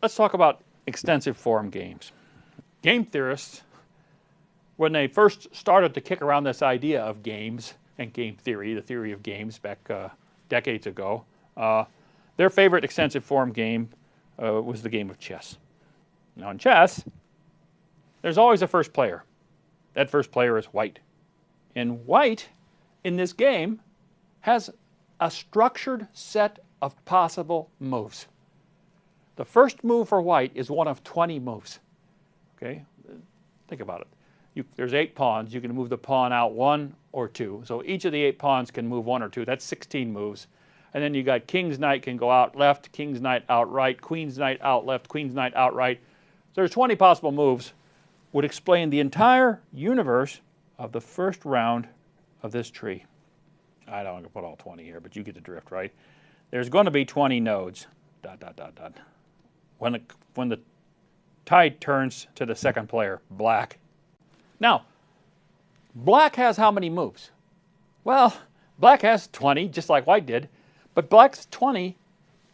let's talk about extensive form games. Game theorists, when they first started to kick around this idea of games and game theory, the theory of games back decades ago, their favorite extensive form game was the game of chess. Now in chess, there's always a first player. That first player is white. And white, in this game, has a structured set of possible moves. The first move for white is one of 20 moves. Okay? Think about it. There's 8 pawns. You can move the pawn out 1 or 2. So each of the 8 pawns can move 1 or 2. That's 16 moves. And then you got king's knight can go out left, king's knight out right, queen's knight out left, queen's knight out right. So there's 20 possible moves. Would explain the entire universe of the first round of this tree. I don't want to put all 20 here, but you get the drift, right? There's going to be 20 nodes. Dot, dot, dot, dot. When the tide turns to the second player, black. Now, black has how many moves? Well, black has 20, just like white did, but black's 20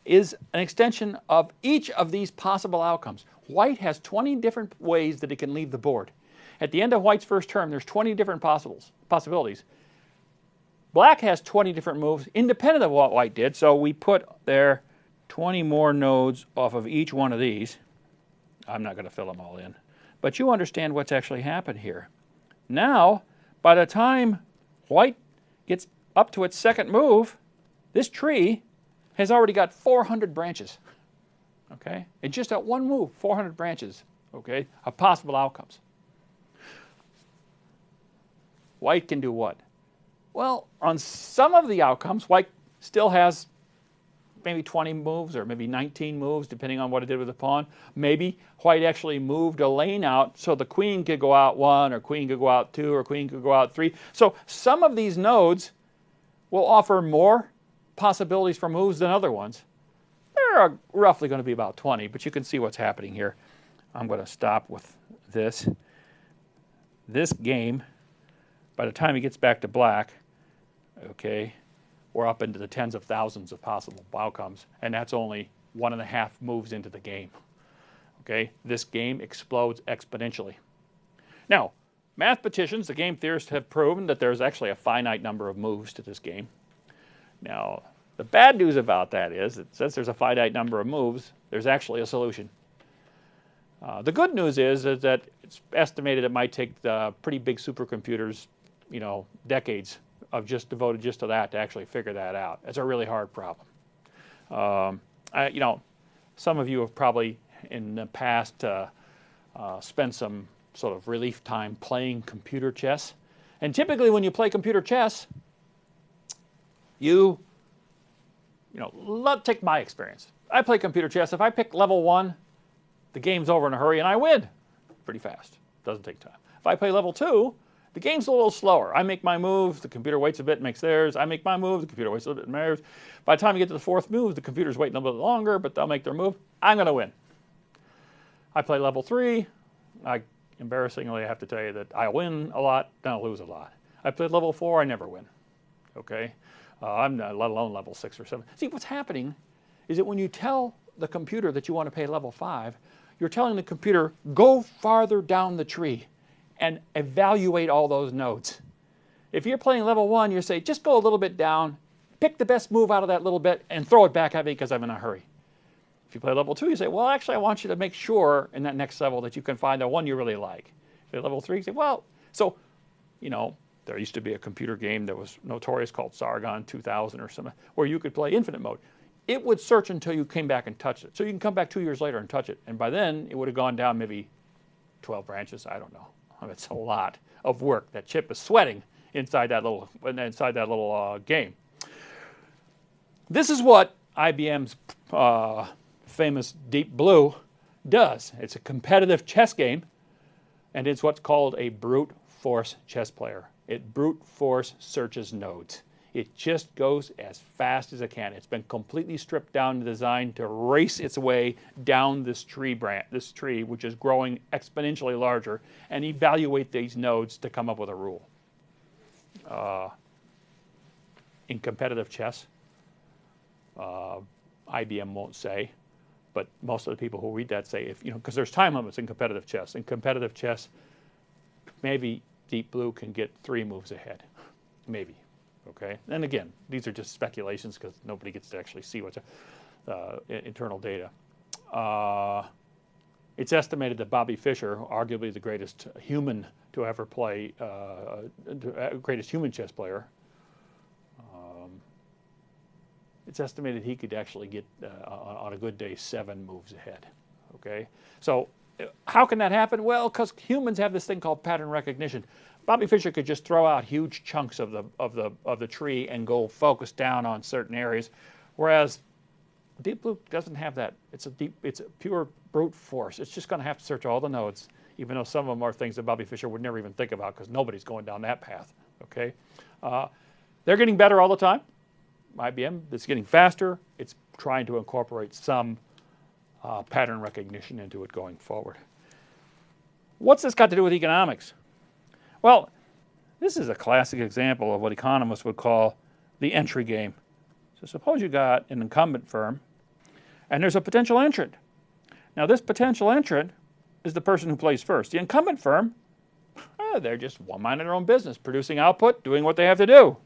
is an extension of each of these possible outcomes. White has 20 different ways that it can leave the board. At the end of white's first term, there's 20 different possibilities. Black has 20 different moves independent of what white did, so we put there 20 more nodes off of each one of these. I'm not going to fill them all in, but you understand what's actually happened here. Now, by the time white gets up to its second move, this tree has already got 400 branches. Okay? And just at one move, 400 branches, okay, of possible outcomes. White can do what? Well, on some of the outcomes, white still has maybe 20 moves or maybe 19 moves, depending on what it did with the pawn. Maybe white actually moved a lane out so the queen could go out 1, or queen could go out 2, or queen could go out 3. So some of these nodes will offer more possibilities for moves than other ones. There are roughly going to be about 20, but you can see what's happening here. I'm going to stop with this. This game, by the time it gets back to black, okay, we're up into the tens of thousands of possible outcomes, and that's only 1.5 moves into the game. Okay, this game explodes exponentially. Now, mathematicians, the game theorists, have proven that there's actually a finite number of moves to this game. Now, the bad news about that is that since there's a finite number of moves, there's actually a solution. The good news is that it's estimated it might take the pretty big supercomputers, decades of devoted just to that to actually figure that out. It's a really hard problem. Some of you have probably in the past spent some sort of relief time playing computer chess. And typically when you play computer chess, take my experience. I play computer chess. If I pick level 1, the game's over in a hurry and I win pretty fast. Doesn't take time. If I play level 2, the game's a little slower. I make my move, the computer waits a bit and makes theirs. I make my move, the computer waits a little bit and makes theirs. By the time you get to the 4th move, the computer's waiting a little bit longer, but they'll make their move. I'm going to win. I play level 3. Embarrassingly, I have to tell you that I win a lot, then I lose a lot. I play level 4, I never win. Okay? I'm not, let alone level 6 or 7. See, what's happening is that when you tell the computer that you want to play level 5, you're telling the computer, go farther down the tree and evaluate all those nodes. If you're playing level 1, you say, just go a little bit down, pick the best move out of that little bit, and throw it back at me because I'm in a hurry. If you play level 2, you say, well, actually, I want you to make sure in that next level that you can find the one you really like. If you're level 3, you say, well, so, there used to be a computer game that was notorious called Sargon 2000 or something, where you could play infinite mode. It would search until you came back and touched it. So you can come back 2 years later and touch it. And by then, it would have gone down maybe 12 branches. I don't know. It's a lot of work. That chip is sweating inside that little game. This is what IBM's famous Deep Blue does. It's a competitive chess game, and it's what's called a brute force chess player. It brute force searches nodes. It just goes as fast as it can. It's been completely stripped down and designed to race its way down this tree, which is growing exponentially larger, and evaluate these nodes to come up with a rule. In competitive chess, IBM won't say, But most of the people who read that say, if you know, because there's time limits in competitive chess. In competitive chess, maybe Deep Blue can get 3 moves ahead, maybe. Okay, and again, these are just speculations because nobody gets to actually see what's internal data. It's estimated that Bobby Fischer, arguably the greatest human to ever play, greatest human chess player, it's estimated he could actually get, on a good day, 7 moves ahead. Okay, so how can that happen? Well, because humans have this thing called pattern recognition. Bobby Fischer could just throw out huge chunks of the tree and go focus down on certain areas, whereas Deep Blue doesn't have that. It's a pure brute force. It's just going to have to search all the nodes, even though some of them are things that Bobby Fischer would never even think about because nobody's going down that path. Okay, they're getting better all the time. IBM, it's getting faster. It's trying to incorporate some pattern recognition into it going forward. What's this got to do with economics? Well, this is a classic example of what economists would call the entry game. So suppose you got an incumbent firm and there's a potential entrant. Now this potential entrant is the person who plays first. The incumbent firm, they're just minding their own business, producing output, doing what they have to do.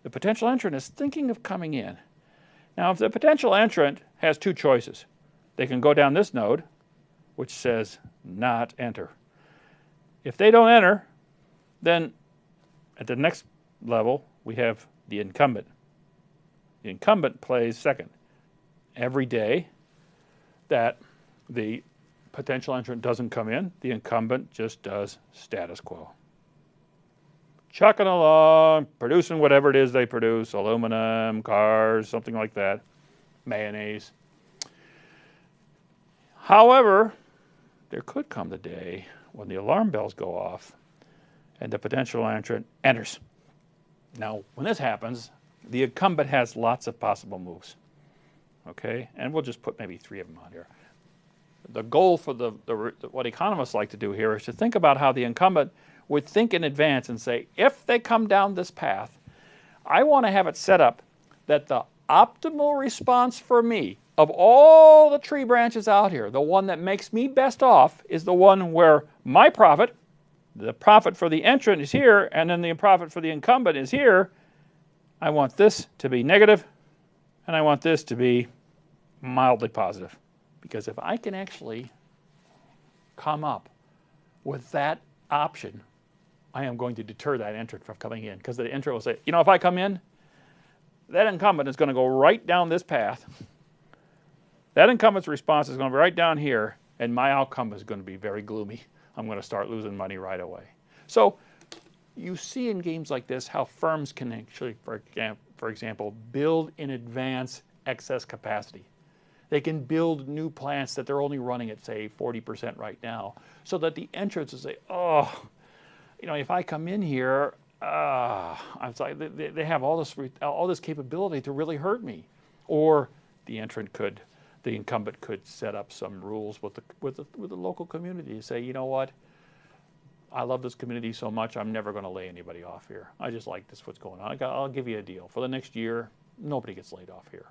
The potential entrant is thinking of coming in. Now if the potential entrant has 2 choices, they can go down this node, which says not enter. If they don't enter, then at the next level, we have the incumbent. The incumbent plays second. Every day that the potential entrant doesn't come in, the incumbent just does status quo. Chucking along, producing whatever it is they produce, aluminum, cars, something like that, mayonnaise. However, there could come the day when the alarm bells go off and the potential entrant enters. Now, when this happens, the incumbent has lots of possible moves. Okay, and we'll just put maybe 3 of them on here. The goal for what economists like to do here is to think about how the incumbent would think in advance and say, if they come down this path, I want to have it set up that the optimal response for me of all the tree branches out here, the one that makes me best off is the one where my profit, the profit for the entrant is here, and then the profit for the incumbent is here. I want this to be negative, and I want this to be mildly positive. Because if I can actually come up with that option, I am going to deter that entrant from coming in. Because the entrant will say, you know, if I come in, that incumbent is going to go right down this path. That incumbent's response is going to be right down here, and my outcome is going to be very gloomy. I'm going to start losing money right away. So you see in games like this how firms can actually, for example, build in advance excess capacity. They can build new plants that they're only running at, say, 40% right now, so that the entrants will say, oh, you know, if I come in here, I'm sorry, they have all this capability to really hurt me. Or the incumbent could set up some rules with the local community to say, you know what, I love this community so much, I'm never going to lay anybody off here. I just like this, what's going on. I'll give you a deal. For the next year, nobody gets laid off here.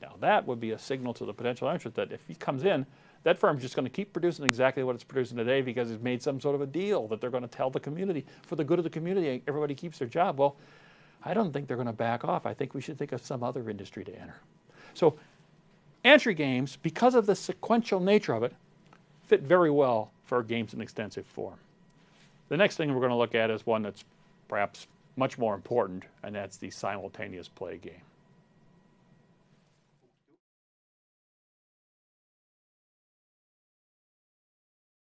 Now that would be a signal to the potential entrant that if he comes in, that firm's just going to keep producing exactly what it's producing today because it's made some sort of a deal that they're going to tell the community. For the good of the community, everybody keeps their job. Well, I don't think they're going to back off. I think we should think of some other industry to enter. So entry games, because of the sequential nature of it, fit very well for games in extensive form. The next thing we're going to look at is one that's perhaps much more important, and that's the simultaneous play game.